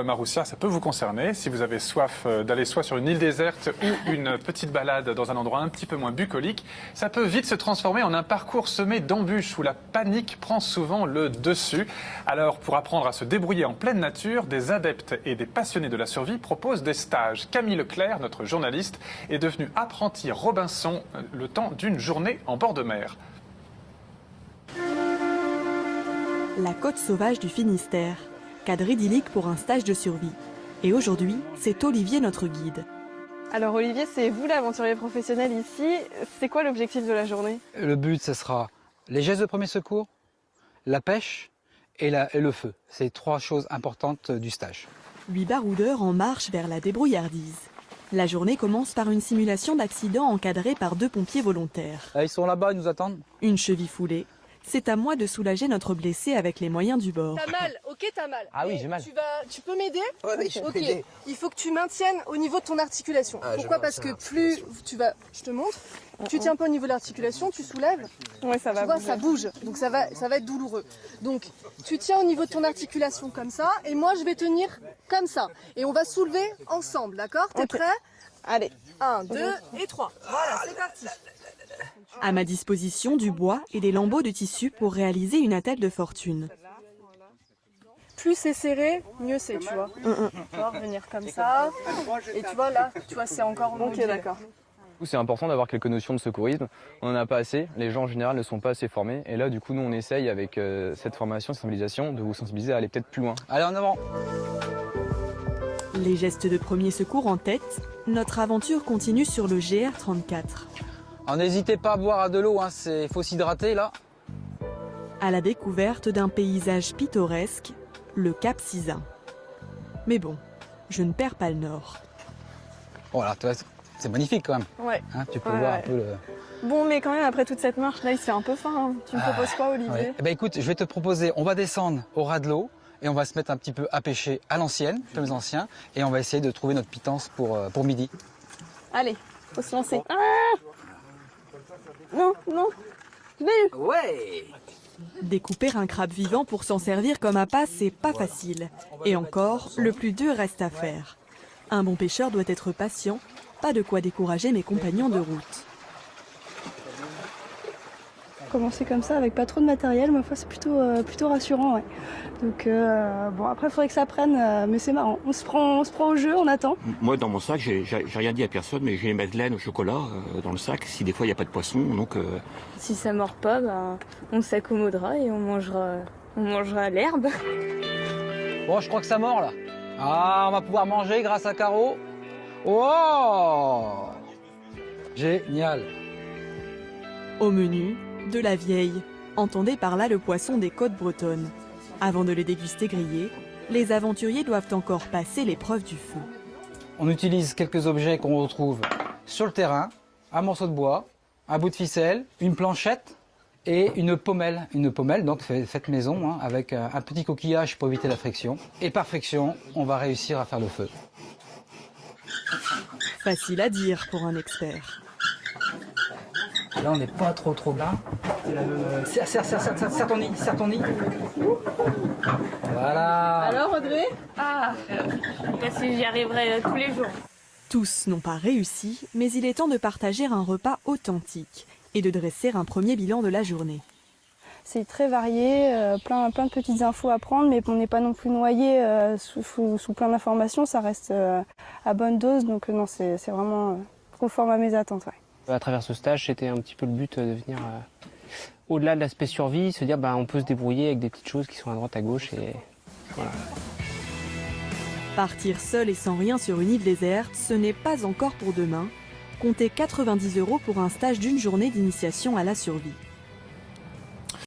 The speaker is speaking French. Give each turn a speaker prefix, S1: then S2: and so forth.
S1: Maroussia, ça peut vous concerner si vous avez soif d'aller soit sur une île déserte ou une petite balade dans un endroit un petit peu moins bucolique. Ça peut vite se transformer en un parcours semé d'embûches où la panique prend souvent le dessus. Alors, pour apprendre à se débrouiller en pleine nature, des adeptes et des passionnés de la survie proposent des stages. Camille Leclerc, notre journaliste, est devenu apprenti Robinson le temps d'une journée en bord de mer.
S2: La côte sauvage du Finistère. Cadre idyllique pour un stage de survie. Et aujourd'hui, c'est Olivier notre guide.
S3: Alors Olivier, c'est vous l'aventurier professionnel ici. C'est quoi l'objectif de la journée?
S4: Le but, ce sera les gestes de premier secours, la pêche et le feu. C'est 3 choses importantes du stage.
S2: 8 baroudeurs en marche vers la débrouillardise. La journée commence par une simulation d'accident encadrée par 2 pompiers volontaires.
S4: Ils sont là-bas, ils nous attendent.
S2: Une cheville foulée. C'est à moi de soulager notre blessé avec les moyens du bord.
S3: T'as mal, ok, t'as mal.
S4: Ah oui, j'ai mal.
S3: Tu peux m'aider?
S5: Oui, je peux
S3: Ok.
S5: t'aider.
S3: Il faut que tu maintiennes au niveau de ton articulation. Pourquoi? Parce que plus tu vas, je te montre, tu tiens pas au niveau de l'articulation, tu soulèves. Ouais, ça va. Tu vois, ça bouge, donc ça va être douloureux. Donc tu tiens au niveau de ton articulation comme ça, et moi je vais tenir comme ça, et on va soulever ensemble, d'accord? T'es prêt? Allez, 1, 2 et 3. Voilà, c'est parti.
S2: À ma disposition du bois et des lambeaux de tissu pour réaliser une attelle de fortune.
S3: Plus c'est serré, mieux c'est, tu vois. Tu vas revenir comme ça, et tu vois là, tu vois, c'est encore ok, d'accord.
S6: C'est important d'avoir quelques notions de secourisme. On n'en a pas assez. Les gens en général ne sont pas assez formés. Et là, du coup, nous, on essaye avec cette formation, cette sensibilisation, de vous sensibiliser à aller peut-être plus loin.
S4: Allez, en avant.
S2: Les gestes de premier secours en tête, notre aventure continue sur le GR34.
S4: Alors, n'hésitez pas à boire à de l'eau, il faut s'hydrater là.
S2: À la découverte d'un paysage pittoresque, le Cap Sizun. Mais bon, je ne perds pas le nord.
S4: Voilà, c'est magnifique quand même.
S3: Ouais.
S4: Tu peux voir un peu le...
S3: Bon, mais quand même, après toute cette marche, là, il se fait un peu faim. Hein. Tu me proposes quoi, Olivier?
S4: Ouais. Eh ben, écoute, je vais te proposer, on va descendre au ras de l'eau et on va se mettre un petit peu à pêcher à l'ancienne, comme les anciens, et on va essayer de trouver notre pitance pour midi.
S3: Allez, faut se lancer. Ah non, non, je l'ai eu.
S4: Ouais.
S2: Découper un crabe vivant pour s'en servir comme appât, c'est pas facile. Et encore, le plus dur reste à faire. Un bon pêcheur doit être patient, pas de quoi décourager mes compagnons de route.
S7: Commencer comme ça avec pas trop de matériel, ma foi c'est plutôt rassurant. Ouais. Donc bon après il faudrait que ça prenne, mais c'est marrant. On se prend au jeu, on attend.
S5: Moi dans mon sac, j'ai rien dit à personne, mais j'ai les madeleines au chocolat dans le sac, si des fois il n'y a pas de poisson. Donc,
S8: Si ça mord pas, ben, on s'accommodera et on mangera l'herbe.
S4: Bon, je crois que ça mord là. Ah, on va pouvoir manger grâce à Caro. Oh, génial.
S2: Au menu, de la vieille. Entendez par là le poisson des côtes bretonnes. Avant de les déguster grillés, les aventuriers doivent encore passer l'épreuve du feu.
S4: On utilise quelques objets qu'on retrouve sur le terrain. Un morceau de bois, un bout de ficelle, une planchette et une pommelle. Une pommelle donc faite maison avec un petit coquillage pour éviter la friction. Et par friction, on va réussir à faire le feu.
S2: Facile à dire pour un expert.
S4: Là, on n'est pas trop bas. Serre ton nid. Voilà.
S3: Alors Audrey?
S8: Parce que j'y arriverai tous les jours.
S2: Tous n'ont pas réussi, mais il est temps de partager un repas authentique et de dresser un premier bilan de la journée.
S7: C'est très varié, plein de petites infos à prendre, mais on n'est pas non plus noyé sous plein d'informations, ça reste à bonne dose, donc non, c'est vraiment conforme à mes attentes. Ouais.
S9: À travers ce stage, c'était un petit peu le but de venir au-delà de l'aspect survie, se dire on peut se débrouiller avec des petites choses qui sont à droite à gauche et voilà.
S2: Partir seul et sans rien sur une île déserte, ce n'est pas encore pour demain. Comptez 90 € pour un stage d'une journée d'initiation à la survie.